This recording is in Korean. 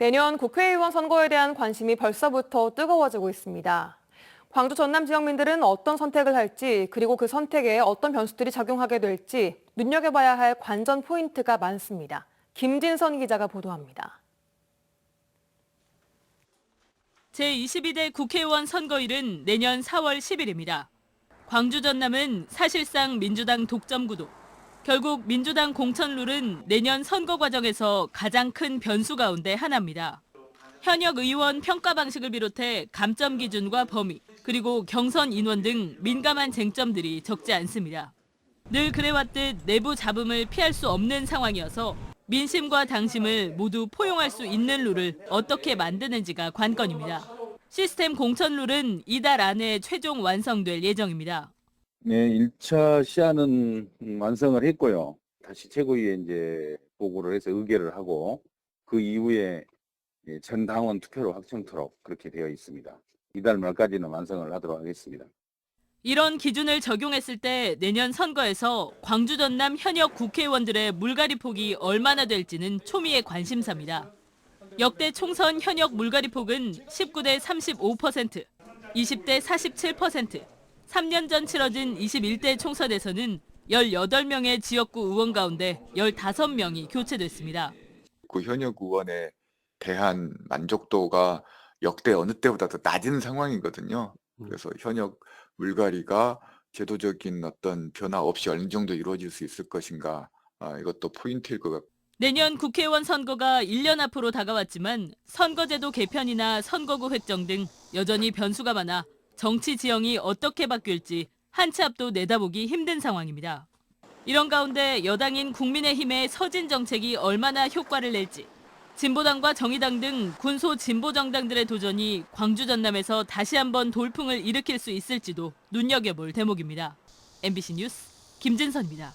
내년 국회의원 선거에 대한 관심이 벌써부터 뜨거워지고 있습니다. 광주 전남 지역민들은 어떤 선택을 할지, 그리고 그 선택에 어떤 변수들이 작용하게 될지 눈여겨봐야 할 관전 포인트가 많습니다. 김진선 기자가 보도합니다. 제22대 국회의원 선거일은 내년 4월 10일입니다. 광주 전남은 사실상 민주당 독점 구도. 결국 민주당 공천룰은 내년 선거 과정에서 가장 큰 변수 가운데 하나입니다. 현역 의원 평가 방식을 비롯해 감점 기준과 범위, 그리고 경선 인원 등 민감한 쟁점들이 적지 않습니다. 늘 그래왔듯 내부 잡음을 피할 수 없는 상황이어서 민심과 당심을 모두 포용할 수 있는 룰을 어떻게 만드는지가 관건입니다. 시스템 공천룰은 이달 안에 최종 완성될 예정입니다. 네, 1차 시안은 완성을 했고요. 다시 최고위에 이제 보고를 해서 의결을 하고 그 이후에 전 당원 투표로 확정토록 그렇게 되어 있습니다. 이달 말까지는 완성을 하도록 하겠습니다. 이런 기준을 적용했을 때 내년 선거에서 광주 전남 현역 국회의원들의 물갈이 폭이 얼마나 될지는 초미의 관심사입니다. 역대 총선 현역 물갈이 폭은 19대 35%, 20대 47%, 3년 전 치러진 21대 총선에서는 18명의 지역구 의원 가운데 15명이 교체됐습니다. 그 현역 의원에 대한 만족도가 역대 어느 때보다 더 낮은 상황이거든요. 그래서 현역 물갈이가 제도적인 어떤 변화 없이 어느 정도 이루어질 수 있을 것인가, 이것도 포인트일 것 같고. 내년 국회의원 선거가 1년 앞으로 다가왔지만 선거제도 개편이나 선거구 획정 등 여전히 변수가 많아 정치 지형이 어떻게 바뀔지 한 치 앞도 내다보기 힘든 상황입니다. 이런 가운데 여당인 국민의힘의 서진 정책이 얼마나 효과를 낼지, 진보당과 정의당 등 군소 진보 정당들의 도전이 광주 전남에서 다시 한번 돌풍을 일으킬 수 있을지도 눈여겨볼 대목입니다. MBC 뉴스 김진선입니다.